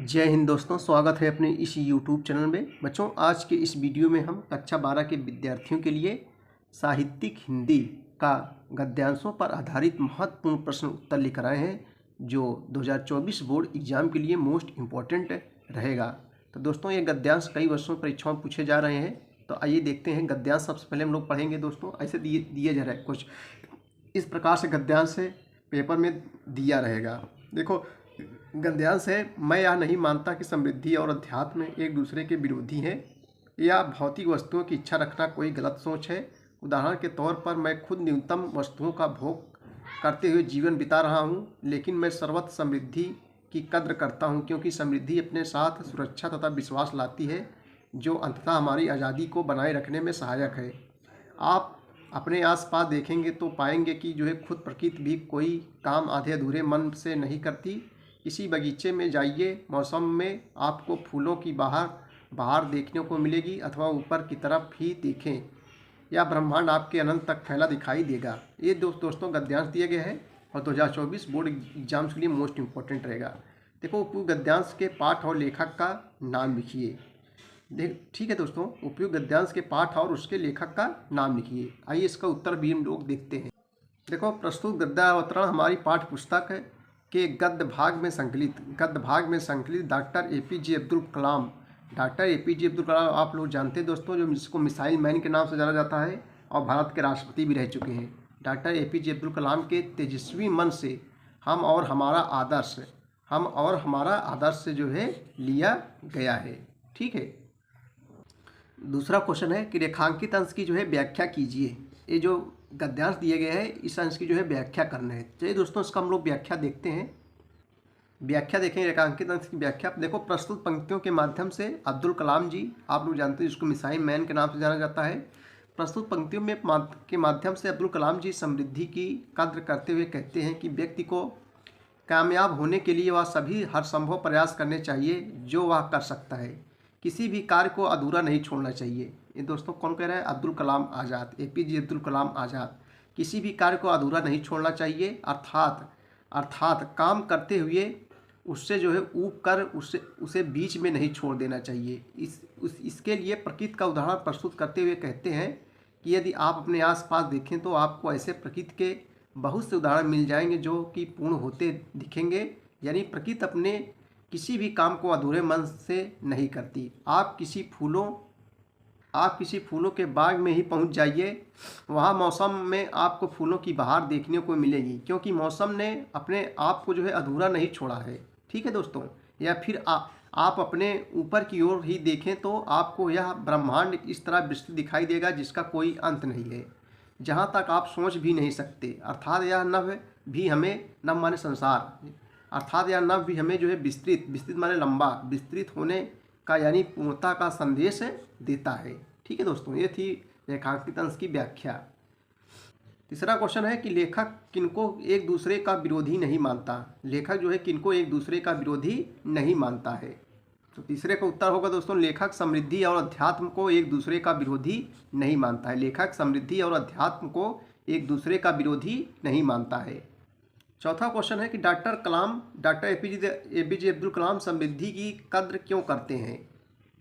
जय हिंद दोस्तों, स्वागत है अपने इस YouTube चैनल में। बच्चों, आज के इस वीडियो में हम कक्षा 12 के विद्यार्थियों के लिए साहित्यिक हिंदी का गद्यांशों पर आधारित महत्वपूर्ण प्रश्न उत्तर लेकर आए हैं, जो 2024 बोर्ड एग्जाम के लिए मोस्ट इम्पॉर्टेंट रहेगा। तो दोस्तों, ये गद्यांश कई वर्षों परीक्षाओं में पूछे जा रहे हैं। तो आइए देखते हैं गद्यांश। सबसे पहले हम लोग पढ़ेंगे दोस्तों, ऐसे दिए जा रहे हैं कुछ इस प्रकार से गद्यांश है, पेपर में दिया रहेगा। देखो, गद्यांश है, मैं यह नहीं मानता कि समृद्धि और अध्यात्म एक दूसरे के विरोधी हैं या भौतिक वस्तुओं की इच्छा रखना कोई गलत सोच है। उदाहरण के तौर पर मैं खुद न्यूनतम वस्तुओं का भोग करते हुए जीवन बिता रहा हूँ, लेकिन मैं सर्वत्र समृद्धि की कद्र करता हूँ, क्योंकि समृद्धि अपने साथ सुरक्षा तथा विश्वास लाती है, जो अंततः हमारी आज़ादी को बनाए रखने में सहायक है। आप अपने आसपास देखेंगे तो पाएंगे कि खुद प्रकृति भी कोई काम आधे अधूरे मन से नहीं करती। किसी बगीचे में जाइए, मौसम में आपको फूलों की बहार देखने को मिलेगी, अथवा ऊपर की तरफ ही देखें, यह ब्रह्मांड आपके अनंत तक फैला दिखाई देगा। ये दोस्तों गद्यांश दिए गए हैं और 2024 बोर्ड एग्जाम्स के लिए मोस्ट इम्पोर्टेंट रहेगा। देखो, उपयुक्त गद्यांश के पाठ और लेखक का नाम लिखिए। ठीक है दोस्तों, उपयुक्त गद्यांश के पाठ और उसके लेखक का नाम लिखिए। आइए इसका उत्तर भी हम लोग देखते हैं। देखो, प्रस्तुत गद्यावतरण हमारी पाठ्य पुस्तक है के गद्य भाग में संकलित doctor APJ Abdul Kalam. Doctor APJ Abdul Kalam आप लोग जानते हैं दोस्तों, जो जिसको मिसाइल मैन के नाम से जाना जाता है और भारत के राष्ट्रपति भी रह चुके हैं। डॉक्टर APJ अब्दुल कलाम के तेजस्वी मन से हम और हमारा आदर्श से लिया गया है। ठीक है। दूसरा क्वेश्चन है कि रेखांकित अंश की व्याख्या कीजिए। ये जो गद्यांश दिए गए हैं, इस अंश की व्याख्या करना है। चलिए दोस्तों, इसका हम लोग व्याख्या देखते हैं। व्याख्या देखेंगे रेखांकित अंश की व्याख्या। देखो, प्रस्तुत पंक्तियों के माध्यम से अब्दुल कलाम जी, आप लोग जानते हैं, जिसको मिसाइल मैन के नाम से जाना जाता है। प्रस्तुत पंक्तियों के माध्यम से अब्दुल कलाम जी समृद्धि की कद्र करते हुए कहते हैं कि व्यक्ति को कामयाब होने के लिए वह सभी हर संभव प्रयास करने चाहिए जो वह कर सकता है। किसी भी कार्य को अधूरा नहीं छोड़ना चाहिए। ये दोस्तों कौन कह रहा है? अब्दुल कलाम आज़ाद, APJ अब्दुल कलाम आज़ाद। किसी भी कार्य को अधूरा नहीं छोड़ना चाहिए, अर्थात काम करते हुए उससे ऊब कर उसे बीच में नहीं छोड़ देना चाहिए। इसके लिए प्रकृति का उदाहरण प्रस्तुत करते हुए कहते हैं कि यदि आप अपने आसपास देखें तो आपको ऐसे प्रकृति के बहुत से उदाहरण मिल जाएंगे जो कि पूर्ण होते दिखेंगे। यानी प्रकृति अपने किसी भी काम को अधूरे मन से नहीं करती। आप किसी फूलों के बाग में ही पहुंच जाइए, वहाँ मौसम में आपको फूलों की बहार देखने को मिलेगी, क्योंकि मौसम ने अपने आप को अधूरा नहीं छोड़ा है। ठीक है दोस्तों। या फिर आप अपने ऊपर की ओर ही देखें तो आपको यह ब्रह्मांड इस तरह विस्तृत दिखाई देगा जिसका कोई अंत नहीं है, जहाँ तक आप सोच भी नहीं सकते। अर्थात यह नभ भी हमें, नभ माने संसार, अर्थात यह नभ भी हमें विस्तृत माने लंबा, विस्तृत होने का यानी पूर्णता का संदेश देता है। ठीक है दोस्तों, ये थी रेखांकित अंश की व्याख्या। तीसरा क्वेश्चन है कि लेखक किनको एक दूसरे का विरोधी नहीं मानता। लेखक किनको एक दूसरे का विरोधी नहीं मानता है। तो तीसरे का उत्तर होगा दोस्तों, लेखक समृद्धि और अध्यात्म को एक दूसरे का विरोधी नहीं मानता है। लेखक समृद्धि और अध्यात्म को एक दूसरे का विरोधी नहीं मानता है। चौथा क्वेश्चन है कि डॉक्टर APJ अब्दुल कलाम समृद्धि की कद्र क्यों करते हैं।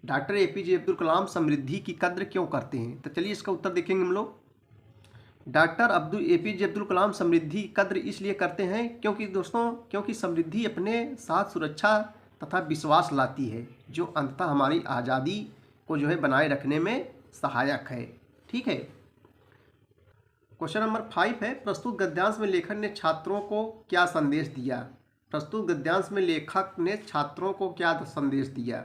डॉक्टर APJ अब्दुल कलाम समृद्धि की कद्र क्यों करते हैं। तो चलिए इसका उत्तर देखेंगे हम लोग। डॉक्टर APJ अब्दुल कलाम समृद्धि की कद्र इसलिए करते हैं क्योंकि समृद्धि अपने साथ सुरक्षा तथा विश्वास लाती है, जो अंततः हमारी आज़ादी को बनाए रखने में सहायक है। ठीक है। क्वेश्चन नंबर 5 है, प्रस्तुत गद्यांश में लेखक ने छात्रों को क्या संदेश दिया। प्रस्तुत गद्यांश में लेखक ने छात्रों को क्या संदेश दिया।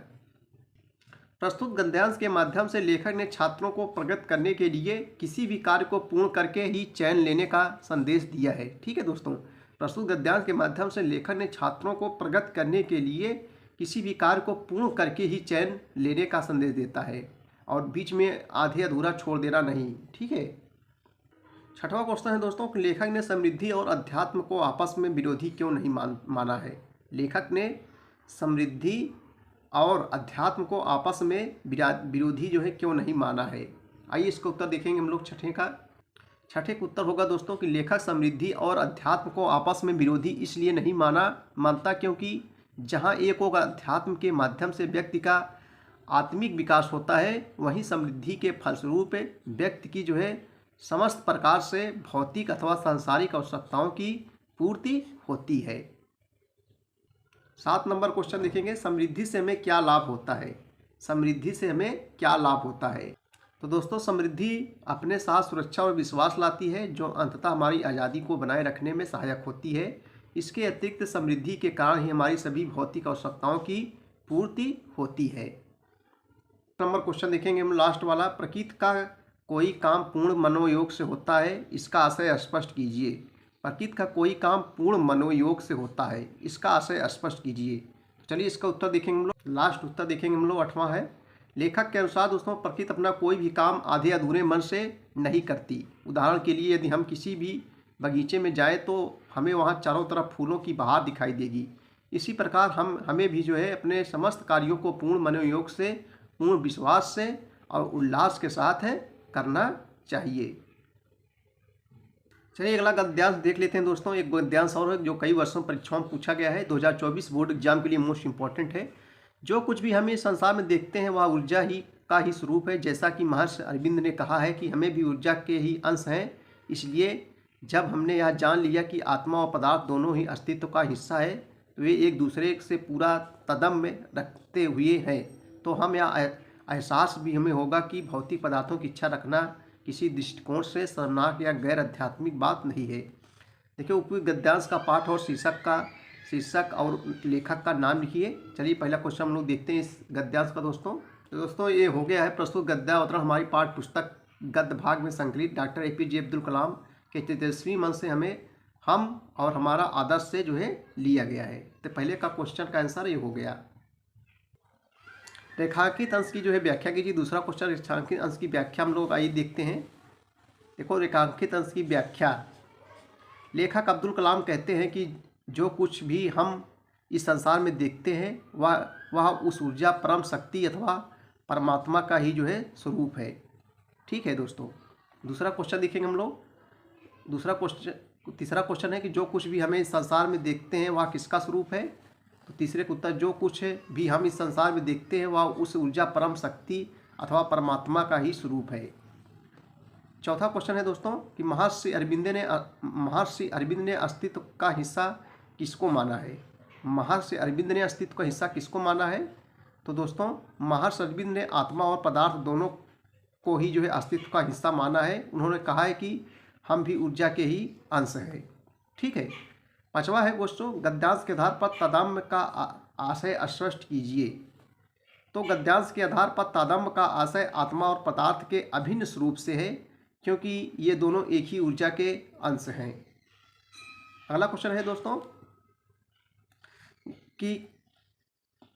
प्रस्तुत गद्यांश के माध्यम से लेखक ने छात्रों को प्रगति करने के लिए किसी भी कार्य को पूर्ण करके ही चैन लेने का संदेश दिया है। ठीक है दोस्तों, प्रस्तुत गद्यांश के माध्यम से लेखक ने छात्रों को प्रगति करने के लिए किसी भी कार्य को पूर्ण करके ही चैन लेने का संदेश देता है, और बीच में आधे अधूरा छोड़ देना नहीं। ठीक है। छठवां क्वेश्चन है दोस्तों कि लेखक ने समृद्धि और अध्यात्म को आपस में विरोधी क्यों नहीं माना है। लेखक ने समृद्धि और अध्यात्म को आपस में विरोधी क्यों नहीं माना है। आइए इसका उत्तर देखेंगे हम लोग। छठे का उत्तर होगा दोस्तों कि लेखक समृद्धि और अध्यात्म को आपस में विरोधी इसलिए नहीं मानता क्योंकि जहाँ एक ओर अध्यात्म के माध्यम से व्यक्ति का आत्मिक विकास होता है, वहीं समृद्धि के फलस्वरूप व्यक्ति की जो है समस्त प्रकार से भौतिक अथवा सांसारिक आवश्यकताओं की पूर्ति होती है। 7 नंबर क्वेश्चन देखेंगे, समृद्धि से हमें क्या लाभ होता है। समृद्धि से हमें क्या लाभ होता है। तो दोस्तों, समृद्धि अपने साथ सुरक्षा और विश्वास लाती है, जो अंततः हमारी आज़ादी को बनाए रखने में सहायक होती है। इसके अतिरिक्त समृद्धि के कारण ही हमारी सभी भौतिक आवश्यकताओं की पूर्ति होती है। नंबर क्वेश्चन देखेंगे हम लास्ट वाला, प्रकृति का कोई काम पूर्ण मनोयोग से होता है, इसका आशय स्पष्ट कीजिए। प्रकृति का कोई काम पूर्ण मनोयोग से होता है, इसका आशय स्पष्ट कीजिए। चलिए इसका उत्तर देखेंगे हम लोग। लास्ट उत्तर देखेंगे हम लोग, 8वां है, लेखक के अनुसार दोस्तों प्रकृति अपना कोई भी काम आधे अधूरे मन से नहीं करती। उदाहरण के लिए यदि हम किसी भी बगीचे में जाएं तो हमें वहाँ चारों तरफ फूलों की बहार दिखाई देगी। इसी प्रकार हमें भी जो है अपने समस्त कार्यों को पूर्ण मनोयोग से, पूर्ण विश्वास से और उल्लास के साथ है करना चाहिए। चलिए अगला गद्यांश देख लेते हैं दोस्तों। एक गद्यांश और है जो कई वर्षों परीक्षाओं में पूछा गया है, 2024 बोर्ड एग्जाम के लिए मोस्ट इंपॉर्टेंट है। जो कुछ भी हम इस संसार में देखते हैं वह ऊर्जा ही का ही स्वरूप है। जैसा कि महर्षि अरविंद ने कहा है कि हमें भी ऊर्जा के ही अंश हैं, इसलिए जब हमने यह जान लिया कि आत्मा और पदार्थ दोनों ही अस्तित्व का हिस्सा है, तो वे एक दूसरे से पूरा तदम्य रखते हुए हैं, तो हम यह एहसास भी हमें होगा कि भौतिक पदार्थों की इच्छा रखना किसी दृष्टिकोण से शर्मनाक या गैर आध्यात्मिक बात नहीं है। देखिए उपयुक्त गद्यांश का पाठ और शीर्षक और लेखक का नाम लिखिए। चलिए पहला क्वेश्चन हम लोग देखते हैं इस गद्यांश का दोस्तों। तो दोस्तों ये हो गया है प्रस्तुत गद्यावतरण हमारी पाठ्य पुस्तक गद्य भाग में संकलित डॉक्टर APJ अब्दुल कलाम के तेजस्वी मन से हम और हमारा आदर्श से जो है लिया गया है। तो पहले का क्वेश्चन का आंसर ये हो गया। रेखांकित अंश की जो है व्याख्या कीजिए। दूसरा क्वेश्चन, रेखांकित अंश की व्याख्या हम लोग आइए देखते हैं। देखो रेखांकित अंश की व्याख्या, लेखक अब्दुल कलाम कहते हैं कि जो कुछ भी हम इस संसार में देखते हैं वह उस ऊर्जा परम शक्ति अथवा परमात्मा का ही जो है स्वरूप है। ठीक है दोस्तों। दूसरा क्वेश्चन देखेंगे हम लोग। तीसरा क्वेश्चन है कि जो कुछ भी हमें इस संसार में देखते हैं वह किसका स्वरूप है। तो तीसरे का उत्तर, जो कुछ भी हम इस संसार में देखते हैं वह उस ऊर्जा परम शक्ति अथवा परमात्मा का ही स्वरूप है। चौथा क्वेश्चन है दोस्तों कि महर्षि अरविंद ने अस्तित्व का हिस्सा किसको माना है। महर्षि अरविंद ने अस्तित्व का हिस्सा किसको माना है। तो दोस्तों महर्षि अरविंद ने आत्मा और पदार्थ दोनों को ही जो है अस्तित्व का हिस्सा माना है। उन्होंने कहा है कि हम भी ऊर्जा के ही अंश हैं। ठीक है। पांचवा है दोस्तों, गद्यांश के आधार पर तादात्म्य का आशय स्पष्ट कीजिए। तो गद्यांश के आधार पर तादात्म्य का आशय आत्मा और पदार्थ के अभिन्न स्वरूप से है, क्योंकि ये दोनों एक ही ऊर्जा के अंश हैं। अगला क्वेश्चन है दोस्तों कि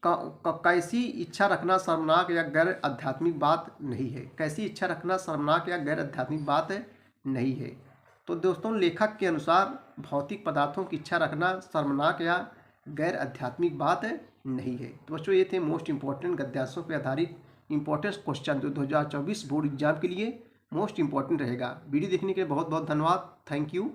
कैसी इच्छा रखना शर्मनाक या गैर आध्यात्मिक बात नहीं है। कैसी इच्छा रखना शर्मनाक या गैर आध्यात्मिक बात नहीं है। तो दोस्तों लेखक के अनुसार भौतिक पदार्थों की इच्छा रखना शर्मनाक या गैर आध्यात्मिक बात नहीं है। तो बच्चों ये थे मोस्ट इंपॉर्टेंट गद्यांशों पर आधारित इंपॉर्टेंट क्वेश्चन जो 2024 बोर्ड एग्जाम के लिए मोस्ट इंपॉर्टेंट रहेगा। वीडियो देखने के लिए बहुत बहुत धन्यवाद। Thank you.